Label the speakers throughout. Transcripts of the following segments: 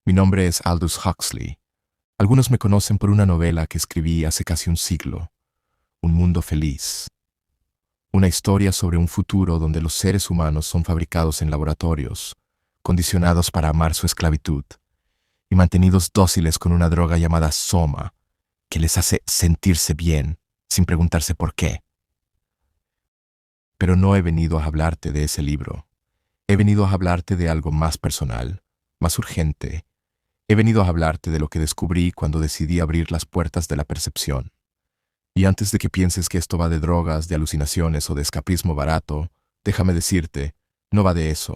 Speaker 1: Mi nombre es Aldous Huxley. Algunos me conocen por una novela que escribí hace casi un siglo, Un mundo feliz. Una historia sobre un futuro donde los seres humanos son fabricados en laboratorios, condicionados para amar su esclavitud, y mantenidos dóciles con una droga llamada soma, que les hace sentirse bien, sin preguntarse por qué. Pero no he venido a hablarte de ese libro. He venido a hablarte de algo más personal, más urgente. He venido a hablarte de lo que descubrí cuando decidí abrir las puertas de la percepción. Y antes de que pienses que esto va de drogas, de alucinaciones o de escapismo barato, déjame decirte, no va de eso.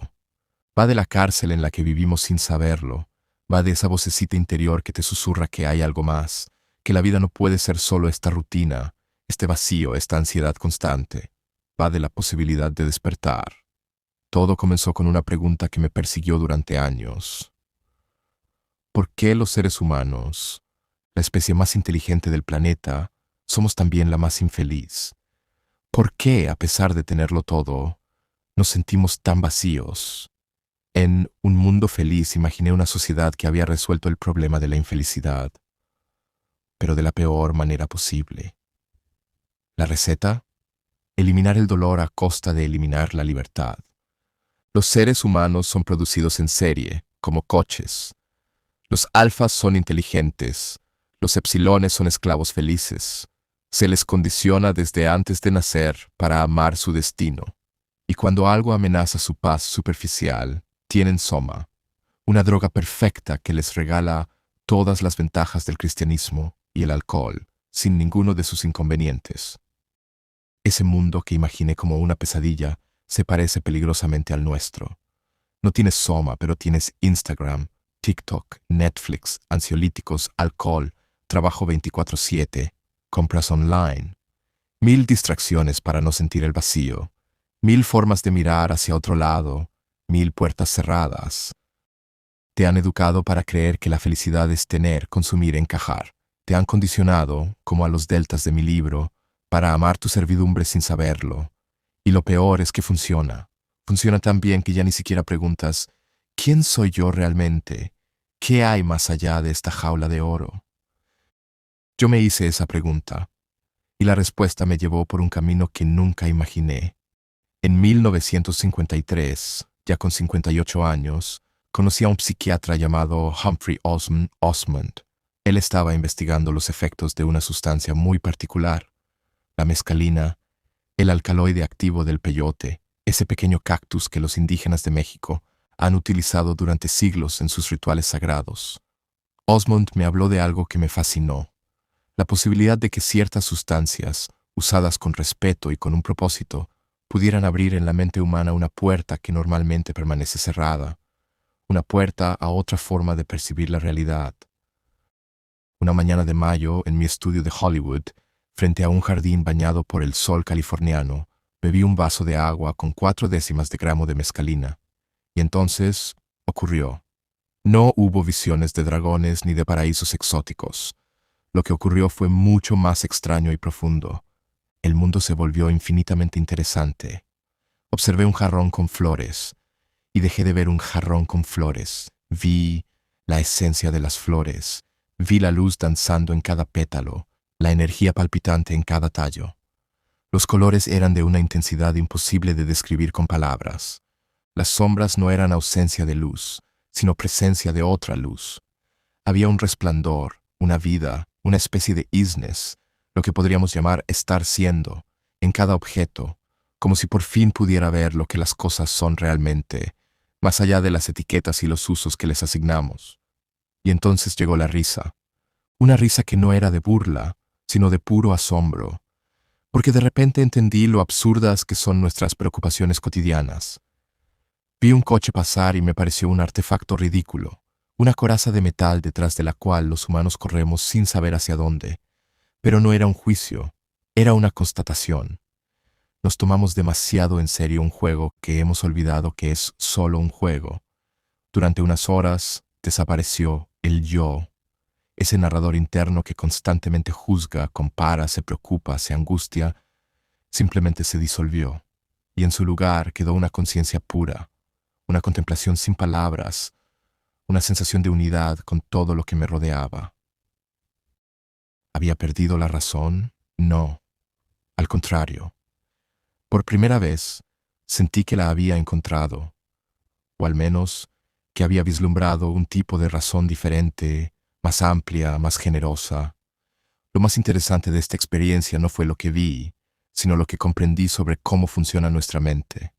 Speaker 1: Va de la cárcel en la que vivimos sin saberlo. Va de esa vocecita interior que te susurra que hay algo más, que la vida no puede ser solo esta rutina, este vacío, esta ansiedad constante. Va de la posibilidad de despertar. Todo comenzó con una pregunta que me persiguió durante años. ¿Por qué los seres humanos, la especie más inteligente del planeta, somos también la más infeliz? ¿Por qué, a pesar de tenerlo todo, nos sentimos tan vacíos? En Un mundo feliz imaginé una sociedad que había resuelto el problema de la infelicidad, pero de la peor manera posible. ¿La receta? Eliminar el dolor a costa de eliminar la libertad. Los seres humanos son producidos en serie, como coches. Los alfas son inteligentes, los epsilones son esclavos felices. Se les condiciona desde antes de nacer para amar su destino. Y cuando algo amenaza su paz superficial, tienen soma, una droga perfecta que les regala todas las ventajas del cristianismo y el alcohol, sin ninguno de sus inconvenientes. Ese mundo que imaginé como una pesadilla se parece peligrosamente al nuestro. No tienes soma, pero tienes Instagram, TikTok, Netflix, ansiolíticos, alcohol, trabajo 24/7, compras online. 1000 distracciones para no sentir el vacío. 1000 formas de mirar hacia otro lado. 1000 puertas cerradas. Te han educado para creer que la felicidad es tener, consumir, encajar. Te han condicionado, como a los deltas de mi libro, para amar tu servidumbre sin saberlo. Y lo peor es que funciona. Funciona tan bien que ya ni siquiera preguntas, ¿quién soy yo realmente? ¿Qué hay más allá de esta jaula de oro? Yo me hice esa pregunta, y la respuesta me llevó por un camino que nunca imaginé. En 1953, ya con 58 años, conocí a un psiquiatra llamado Humphrey Osmond. Él estaba investigando los efectos de una sustancia muy particular, la mescalina, el alcaloide activo del peyote, ese pequeño cactus que los indígenas de México han utilizado durante siglos en sus rituales sagrados. Osmond me habló de algo que me fascinó, la posibilidad de que ciertas sustancias, usadas con respeto y con un propósito, pudieran abrir en la mente humana una puerta que normalmente permanece cerrada, una puerta a otra forma de percibir la realidad. Una mañana de mayo, en mi estudio de Hollywood, frente a un jardín bañado por el sol californiano, bebí un vaso de agua con 0,4 de gramo de mescalina. Y entonces ocurrió. No hubo visiones de dragones ni de paraísos exóticos. Lo que ocurrió fue mucho más extraño y profundo. El mundo se volvió infinitamente interesante. Observé un jarrón con flores, y dejé de ver un jarrón con flores. Vi la esencia de las flores, vi la luz danzando en cada pétalo, la energía palpitante en cada tallo. Los colores eran de una intensidad imposible de describir con palabras. Las sombras no eran ausencia de luz, sino presencia de otra luz. Había un resplandor, una vida, una especie de isnes, lo que podríamos llamar estar siendo, en cada objeto, como si por fin pudiera ver lo que las cosas son realmente, más allá de las etiquetas y los usos que les asignamos. Y entonces llegó la risa. Una risa que no era de burla, sino de puro asombro, porque de repente entendí lo absurdas que son nuestras preocupaciones cotidianas. Vi un coche pasar y me pareció un artefacto ridículo, una coraza de metal detrás de la cual los humanos corremos sin saber hacia dónde. Pero no era un juicio, era una constatación. Nos tomamos demasiado en serio un juego que hemos olvidado que es solo un juego. Durante unas horas desapareció el yo, ese narrador interno que constantemente juzga, compara, se preocupa, se angustia, simplemente se disolvió, y en su lugar quedó una conciencia pura, una contemplación sin palabras, una sensación de unidad con todo lo que me rodeaba. ¿Había perdido la razón? No, al contrario. Por primera vez, sentí que la había encontrado, o al menos que había vislumbrado un tipo de razón diferente, más amplia, más generosa. Lo más interesante de esta experiencia no fue lo que vi, sino lo que comprendí sobre cómo funciona nuestra mente.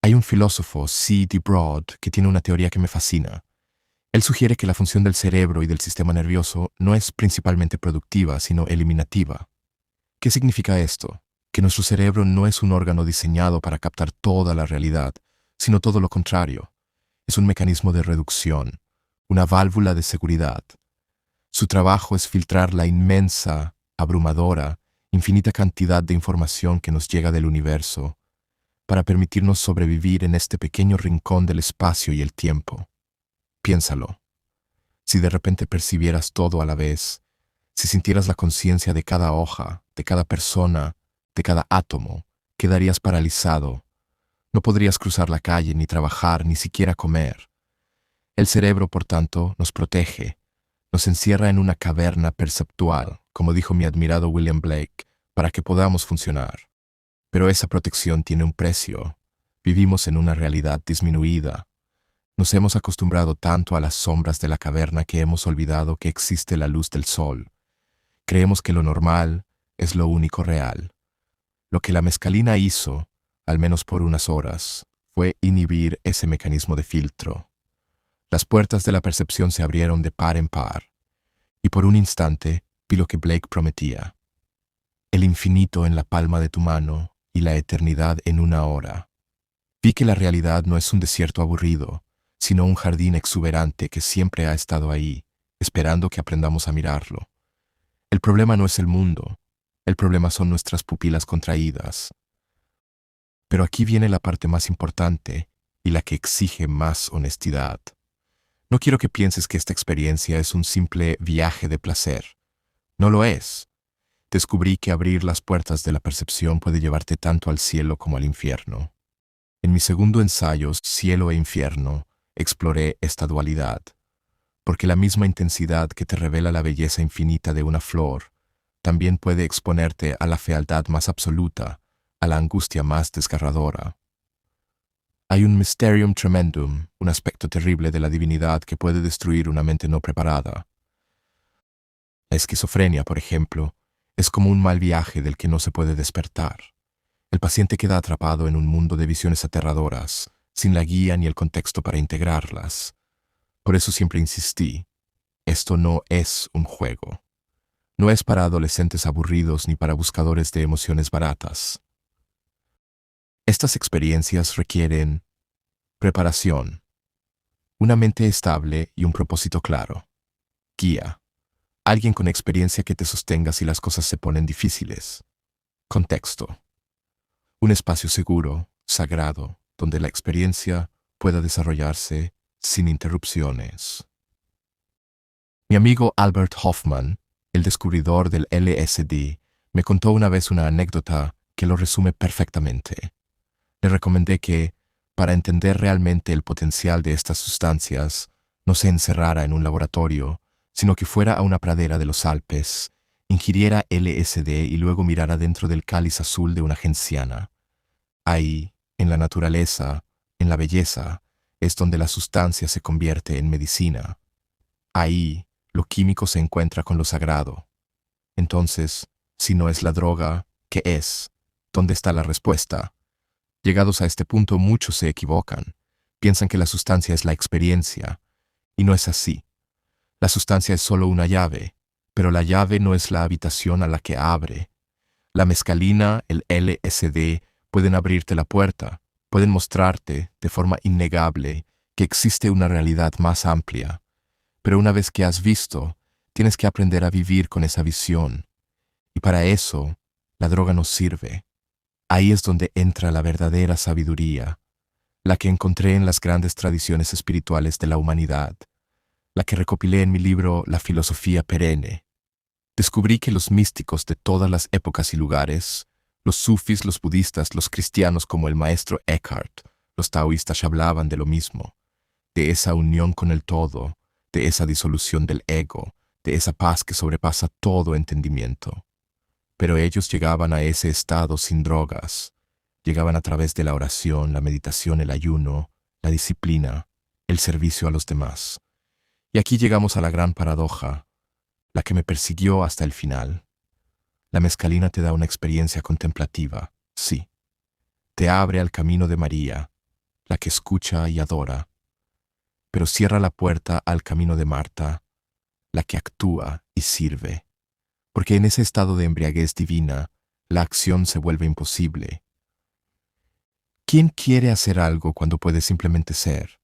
Speaker 1: Hay un filósofo, C.D. Broad, que tiene una teoría que me fascina. Él sugiere que la función del cerebro y del sistema nervioso no es principalmente productiva, sino eliminativa. ¿Qué significa esto? Que nuestro cerebro no es un órgano diseñado para captar toda la realidad, sino todo lo contrario. Es un mecanismo de reducción, una válvula de seguridad. Su trabajo es filtrar la inmensa, abrumadora, infinita cantidad de información que nos llega del universo, para permitirnos sobrevivir en este pequeño rincón del espacio y el tiempo. Piénsalo. Si de repente percibieras todo a la vez, si sintieras la conciencia de cada hoja, de cada persona, de cada átomo, quedarías paralizado. No podrías cruzar la calle, ni trabajar, ni siquiera comer. El cerebro, por tanto, nos protege, nos encierra en una caverna perceptual, como dijo mi admirado William Blake, para que podamos funcionar. Pero esa protección tiene un precio. Vivimos en una realidad disminuida. Nos hemos acostumbrado tanto a las sombras de la caverna que hemos olvidado que existe la luz del sol. Creemos que lo normal es lo único real. Lo que la mescalina hizo, al menos por unas horas, fue inhibir ese mecanismo de filtro. Las puertas de la percepción se abrieron de par en par, y por un instante vi lo que Blake prometía. El infinito en la palma de tu mano y la eternidad en una hora. Vi que la realidad no es un desierto aburrido, sino un jardín exuberante que siempre ha estado ahí, esperando que aprendamos a mirarlo. El problema no es el mundo, el problema son nuestras pupilas contraídas. Pero aquí viene la parte más importante y la que exige más honestidad. No quiero que pienses que esta experiencia es un simple viaje de placer. No lo es. Descubrí que abrir las puertas de la percepción puede llevarte tanto al cielo como al infierno. En mi segundo ensayo, Cielo e Infierno, exploré esta dualidad, porque la misma intensidad que te revela la belleza infinita de una flor, también puede exponerte a la fealdad más absoluta, a la angustia más desgarradora. Hay un mysterium tremendum, un aspecto terrible de la divinidad que puede destruir una mente no preparada. La esquizofrenia, por ejemplo, es como un mal viaje del que no se puede despertar. El paciente queda atrapado en un mundo de visiones aterradoras, sin la guía ni el contexto para integrarlas. Por eso siempre insistí, esto no es un juego. No es para adolescentes aburridos ni para buscadores de emociones baratas. Estas experiencias requieren preparación, una mente estable y un propósito claro. Guía, alguien con experiencia que te sostenga si las cosas se ponen difíciles. Contexto, un espacio seguro, sagrado, donde la experiencia pueda desarrollarse sin interrupciones. Mi amigo Albert Hoffman, el descubridor del LSD, me contó una vez una anécdota que lo resume perfectamente. Le recomendé que, para entender realmente el potencial de estas sustancias, no se encerrara en un laboratorio, sino que fuera a una pradera de los Alpes, ingiriera LSD y luego mirara dentro del cáliz azul de una genciana. Ahí, en la naturaleza, en la belleza, es donde la sustancia se convierte en medicina. Ahí, lo químico se encuentra con lo sagrado. Entonces, si no es la droga, ¿qué es? ¿Dónde está la respuesta? Llegados a este punto, muchos se equivocan. Piensan que la sustancia es la experiencia, y no es así. La sustancia es solo una llave, pero la llave no es la habitación a la que abre. La mescalina, el LSD, pueden abrirte la puerta, pueden mostrarte, de forma innegable, que existe una realidad más amplia. Pero una vez que has visto, tienes que aprender a vivir con esa visión. Y para eso, la droga nos sirve. Ahí es donde entra la verdadera sabiduría, la que encontré en las grandes tradiciones espirituales de la humanidad, la que recopilé en mi libro La filosofía perenne. Descubrí que los místicos de todas las épocas y lugares, los sufis, los budistas, los cristianos como el maestro Eckhart, los taoístas hablaban de lo mismo. de esa unión con el todo, de esa disolución del ego, de esa paz que sobrepasa todo entendimiento. Pero ellos llegaban a ese estado sin drogas, llegaban a través de la oración, la meditación, el ayuno, la disciplina, el servicio a los demás. Y aquí llegamos a la gran paradoja, la que me persiguió hasta el final. La mezcalina te da una experiencia contemplativa, sí. Te abre al camino de María, la que escucha y adora, pero cierra la puerta al camino de Marta, la que actúa y sirve. Porque en ese estado de embriaguez divina, la acción se vuelve imposible. ¿Quién quiere hacer algo cuando puede simplemente ser?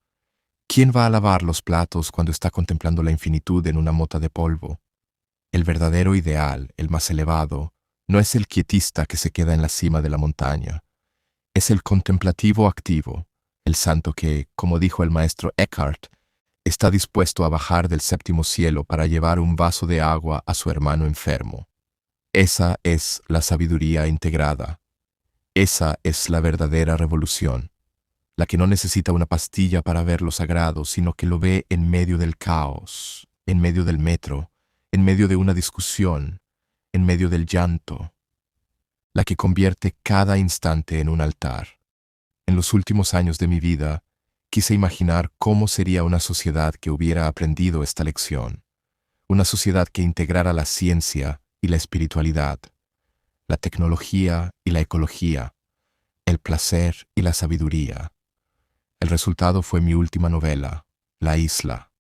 Speaker 1: ¿Quién va a lavar los platos cuando está contemplando la infinitud en una mota de polvo? El verdadero ideal, el más elevado, no es el quietista que se queda en la cima de la montaña. Es el contemplativo activo, el santo que, como dijo el maestro Eckhart, está dispuesto a bajar del séptimo cielo para llevar un vaso de agua a su hermano enfermo. Esa es la sabiduría integrada. Esa es la verdadera revolución, la que no necesita una pastilla para ver lo sagrado, sino que lo ve en medio del caos, en medio del metro, en medio de una discusión, en medio del llanto, la que convierte cada instante en un altar. En los últimos años de mi vida, quise imaginar cómo sería una sociedad que hubiera aprendido esta lección, una sociedad que integrara la ciencia y la espiritualidad, la tecnología y la ecología, el placer y la sabiduría. El resultado fue mi última novela, La Isla.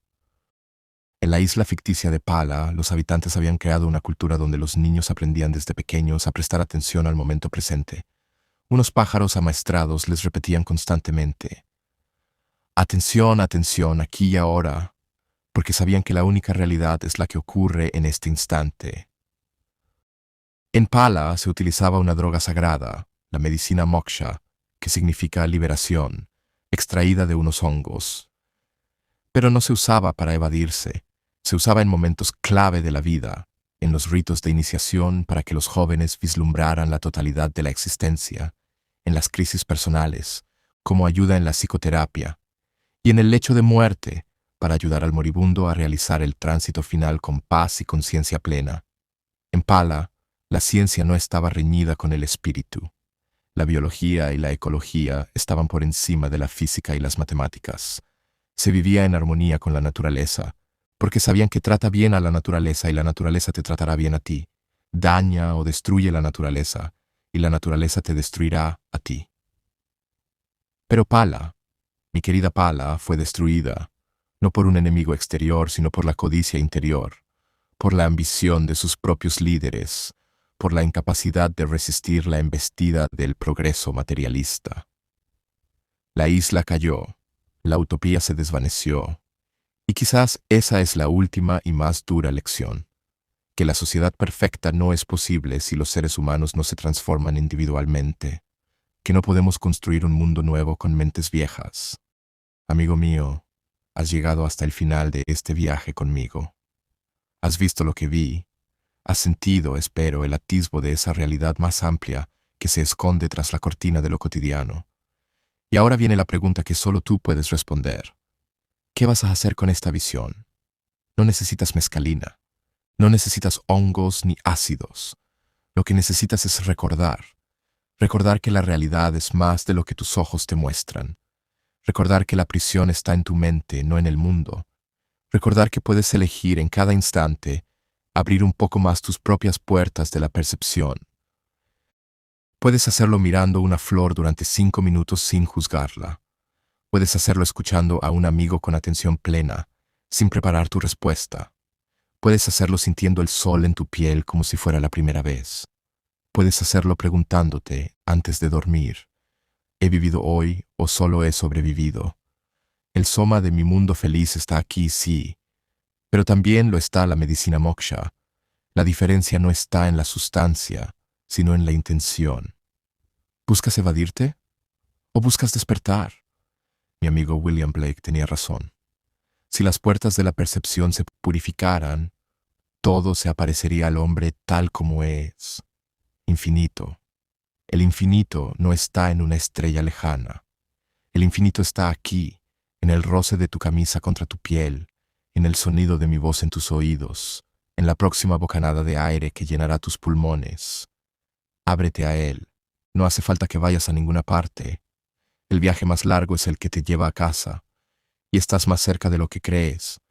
Speaker 1: En la isla ficticia de Pala, los habitantes habían creado una cultura donde los niños aprendían desde pequeños a prestar atención al momento presente. Unos pájaros amaestrados les repetían constantemente: atención, atención, aquí y ahora, porque sabían que la única realidad es la que ocurre en este instante. En Pala se utilizaba una droga sagrada, la medicina moksha, que significa liberación, extraída de unos hongos. Pero no se usaba para evadirse, se usaba en momentos clave de la vida, en los ritos de iniciación para que los jóvenes vislumbraran la totalidad de la existencia, en las crisis personales, como ayuda en la psicoterapia, y en el lecho de muerte, para ayudar al moribundo a realizar el tránsito final con paz y conciencia plena. En Pala, la ciencia no estaba reñida con el espíritu. La biología y la ecología estaban por encima de la física y las matemáticas. Se vivía en armonía con la naturaleza, porque sabían que trata bien a la naturaleza y la naturaleza te tratará bien a ti. Daña o destruye la naturaleza, y la naturaleza te destruirá a ti. Pero Pala, mi querida Pala, fue destruida, no por un enemigo exterior, sino por la codicia interior, por la ambición de sus propios líderes, por la incapacidad de resistir la embestida del progreso materialista. La isla cayó, la utopía se desvaneció, y quizás esa es la última y más dura lección, que la sociedad perfecta no es posible si los seres humanos no se transforman individualmente, que no podemos construir un mundo nuevo con mentes viejas. Amigo mío, has llegado hasta el final de este viaje conmigo. Has visto lo que vi, has sentido, espero, el atisbo de esa realidad más amplia que se esconde tras la cortina de lo cotidiano. Y ahora viene la pregunta que solo tú puedes responder. ¿Qué vas a hacer con esta visión? No necesitas mezcalina, no necesitas hongos ni ácidos. Lo que necesitas es recordar que la realidad es más de lo que tus ojos te muestran. Recordar que la prisión está en tu mente, no en el mundo. Recordar que puedes elegir en cada instante abrir un poco más tus propias puertas de la percepción. Puedes hacerlo mirando una flor durante 5 minutos sin juzgarla. Puedes hacerlo escuchando a un amigo con atención plena, sin preparar tu respuesta. Puedes hacerlo sintiendo el sol en tu piel como si fuera la primera vez. Puedes hacerlo preguntándote, antes de dormir: ¿he vivido hoy o solo he sobrevivido? El soma de mi mundo feliz está aquí, sí, pero también lo está la medicina moksha. La diferencia no está en la sustancia, sino en la intención. ¿Buscas evadirte o buscas despertar? Mi amigo William Blake tenía razón. Si las puertas de la percepción se purificaran, todo se aparecería al hombre tal como es, infinito. El infinito no está en una estrella lejana. El infinito está aquí, en el roce de tu camisa contra tu piel, en el sonido de mi voz en tus oídos, en la próxima bocanada de aire que llenará tus pulmones. Ábrete a él. No hace falta que vayas a ninguna parte. El viaje más largo es el que te lleva a casa, y estás más cerca de lo que crees.